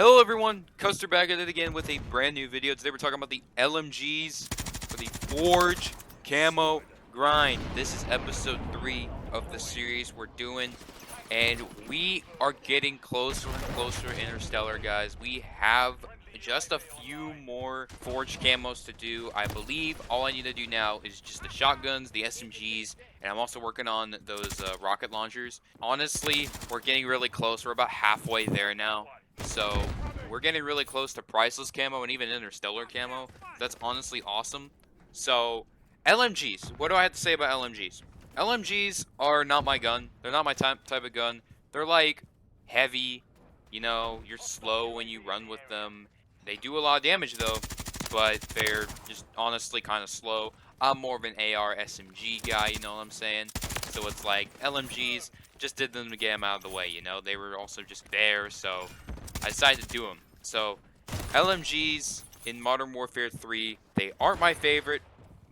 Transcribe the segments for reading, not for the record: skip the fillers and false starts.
Hello everyone, Custer back at it again with a brand new video. Today we're talking about the LMGs for the Forge Camo Grind. This is episode 3 of the series we're doing, and we are getting closer and closer to Interstellar, guys. We have just a few more Forge camos to do. I believe all I need to do now is just the shotguns, the SMGs, and I'm also working on those rocket launchers. Honestly, we're getting really close. We're about halfway there now. So we're getting really close to priceless camo and even interstellar camo. That's honestly awesome. So LMGs, what do I have to say about LMGs? LMGs are not my gun. They're not my type of gun. They're like heavy, you're slow when you run with them. They do a lot of damage though, but they're just honestly kind of slow. I'm more of an AR SMG guy, you know what I'm saying? So it's like LMGs, just did them to get them out of the way, They were also just there, so I decided to do them. So LMGs in Modern Warfare 3, they aren't my favorite,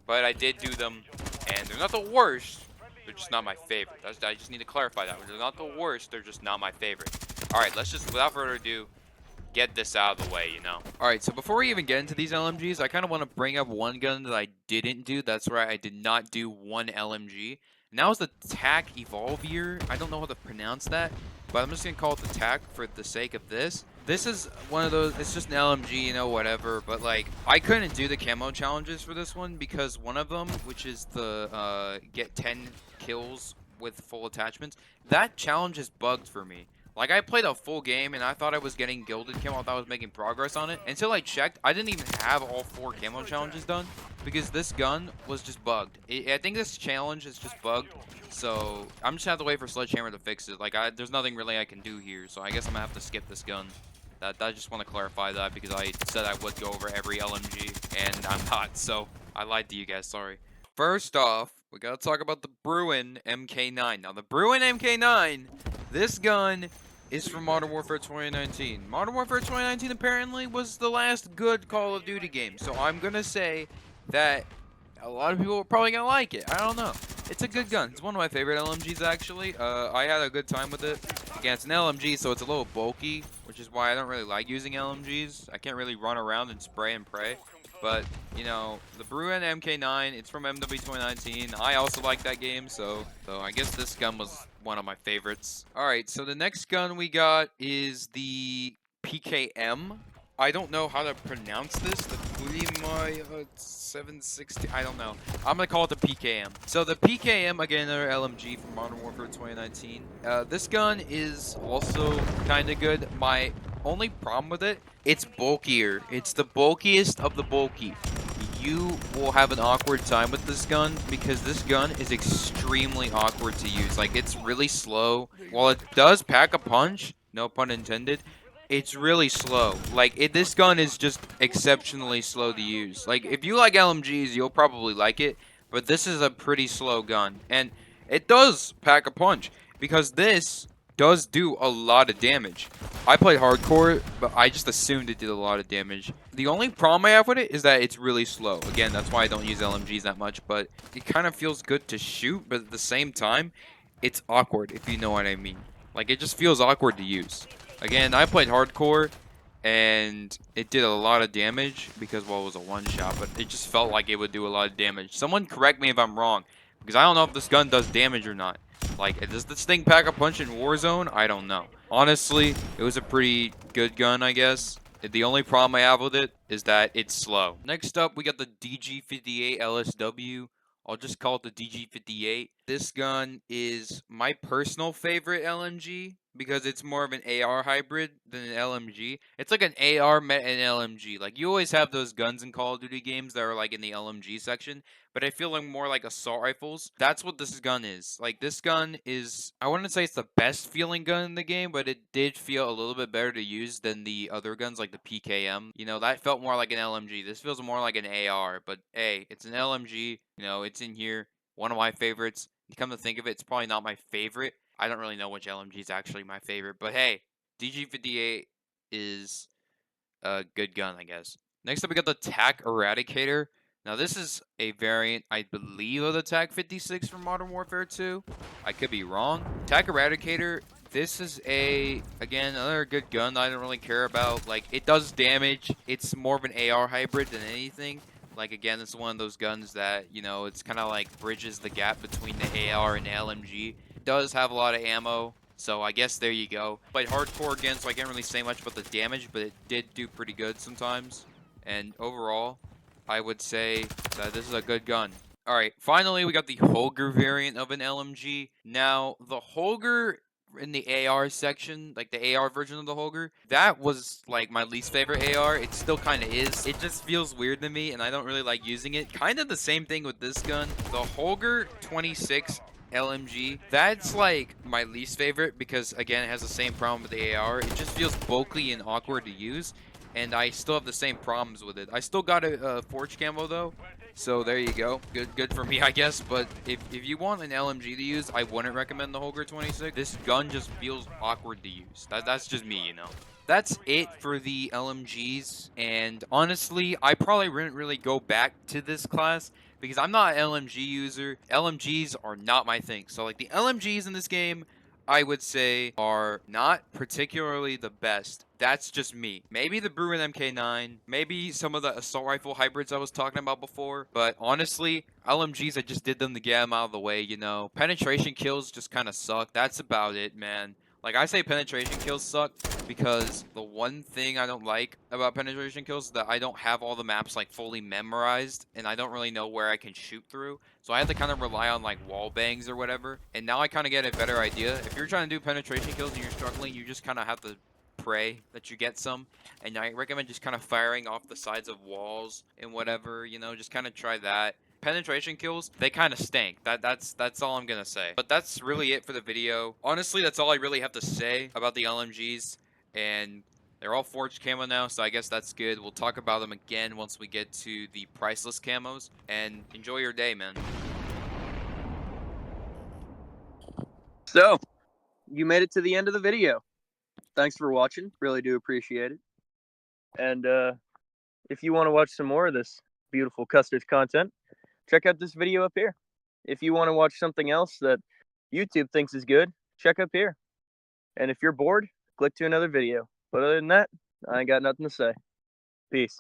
but I did do them, and they're not the worst. They're just not my favorite. I just need to clarify that. They're not the worst. They're just not my favorite. All right, let's just, without further ado, get this out of the way, All right, so before we even get into these LMGs, I kind of want to bring up one gun that I didn't do. That's right, I did not do one LMG. And that was the Taq Evolvere. I don't know how to pronounce that, but I'm just going to call it the Taq for the sake of this. This is one of those, it's just an LMG, whatever. But, like, I couldn't do the camo challenges for this one because one of them, which is the get 10 kills with full attachments, that challenge is bugged for me. Like, I played a full game, and I thought I was getting gilded camo. I thought I was making progress on it. Until I checked, I didn't even have all 4 camo challenges done because this gun was just bugged. I think this challenge is just bugged, so I'm just going to have to wait for Sledgehammer to fix it. Like, there's nothing really I can do here, so I guess I'm going to have to skip this gun. I just want to clarify that because I said I would go over every LMG, and I'm not, so I lied to you guys, sorry. First off, we got to talk about the Bruen MK9. Now, the Bruen MK9, this gun is from Modern Warfare 2019. Modern Warfare 2019 apparently was the last good Call of Duty game, so I'm gonna say that a lot of people are probably gonna like it. I don't know. It's a good gun. It's one of my favorite LMGs actually. I had a good time with it. Again, it's an LMG, so it's a little bulky, which is why I don't really like using LMGs. I can't really run around and spray and pray. But, the Bruen MK9, it's from MW 2019. I also like that game, so I guess this gun was one of my favorites. Alright, so the next gun we got is the PKM. I don't know how to pronounce this. The Pulemyot 760. I don't know. I'm going to call it the PKM. So the PKM, again, another LMG from Modern Warfare 2019. This gun is also kind of good. My only problem with it, it's bulkier. It's the bulkiest of the bulky. You will have an awkward time with this gun because this gun is extremely awkward to use. Like, it's really slow. While it does pack a punch, no pun intended, it's really slow. Like, this gun is just exceptionally slow to use. Like, if you like LMGs, you'll probably like it, but this is a pretty slow gun. And it does pack a punch because this does do a lot of damage. I played hardcore, but I just assumed it did a lot of damage. The only problem I have with it is that it's really slow. Again, that's why I don't use LMGs that much, but it kind of feels good to shoot, but at the same time, it's awkward, if you know what I mean. Like, it just feels awkward to use. Again, I played hardcore, and it did a lot of damage because, well, it was a one-shot, but it just felt like it would do a lot of damage. Someone correct me if I'm wrong, because I don't know if this gun does damage or not. Like, does this thing pack a punch in Warzone? I don't know. Honestly, it was a pretty good gun, I guess. The only problem I have with it is that it's slow. Next up, we got the DG58 LSW. I'll just call it the DG58. This gun is my personal favorite LMG because it's more of an AR hybrid than an LMG. It's like an AR met an LMG. Like, you always have those guns in Call of Duty games that are like in the LMG section, but I feel like more like assault rifles. That's what this gun is. Like, this gun is, I wouldn't say it's the best feeling gun in the game, but it did feel a little bit better to use than the other guns like the PKM. That felt more like an LMG. This feels more like an AR, but hey, it's an LMG. It's in here. One of my favorites. Come to think of it, it's probably not my favorite. I don't really know which LMG is actually my favorite, but hey, DG58 is a good gun, I guess. Next up, we got the Taq Eradicator. Now, this is a variant, I believe, of the Taq 56 from Modern Warfare 2. I could be wrong. Taq Eradicator This is again, another good gun that I don't really care about. Like, it does damage. It's more of an AR hybrid than anything. Like, again, it's one of those guns that, you know, it's kind of like bridges the gap between the AR and the LMG. It does have a lot of ammo, so I guess there you go. Played hardcore again, so I can't really say much about the damage, but it did do pretty good sometimes. And overall, I would say that this is a good gun. Alright, finally we got the Holger variant of an LMG. Now, the Holger in the AR section, like the AR version of the Holger, that was like my least favorite AR. It still kind of is. It just feels weird to me and I don't really like using it. Kind of the same thing with this gun. The Holger 26 LMG, that's like my least favorite because again, it has the same problem with the AR. It just feels bulky and awkward to use. And I still have the same problems with it. I still got a forge camo though, so there you go. Good for me, I guess. But if you want an LMG to use, I wouldn't recommend the Holger 26. This gun just feels awkward to use. That's just me, you know. That's it for the LMGs. And honestly, I probably wouldn't really go back to this class because I'm not an LMG user. LMGs are not my thing. So like the LMGs in this game, I would say are not particularly the best. That's just me. Maybe the Bruen MK9, maybe some of the assault rifle hybrids I was talking about before, but honestly, LMGs, I just did them to get them out of the way, you know. Penetration kills just kind of suck. That's about it, man. Like, I say penetration kills suck because the one thing I don't like about penetration kills is that I don't have all the maps, like, fully memorized, and I don't really know where I can shoot through. So I have to kind of rely on, like, wall bangs or whatever. And now I kind of get a better idea. If you're trying to do penetration kills and you're struggling, you just kind of have to pray that you get some. And I recommend just kind of firing off the sides of walls and whatever, you know, just kind of try that. Penetration kills, they kind of stink. That's all I'm gonna say. But that's really it for the video. Honestly, that's all I really have to say about the LMGs. And they're all forged camo now, so I guess that's good. We'll talk about them again once we get to the priceless camos. And enjoy your day, man. So, you made it to the end of the video. Thanks for watching. Really do appreciate it. And if you want to watch some more of this beautiful Custard's content, check out this video up here. If you want to watch something else that YouTube thinks is good, check up here. And if you're bored, click to another video. But other than that, I ain't got nothing to say. Peace.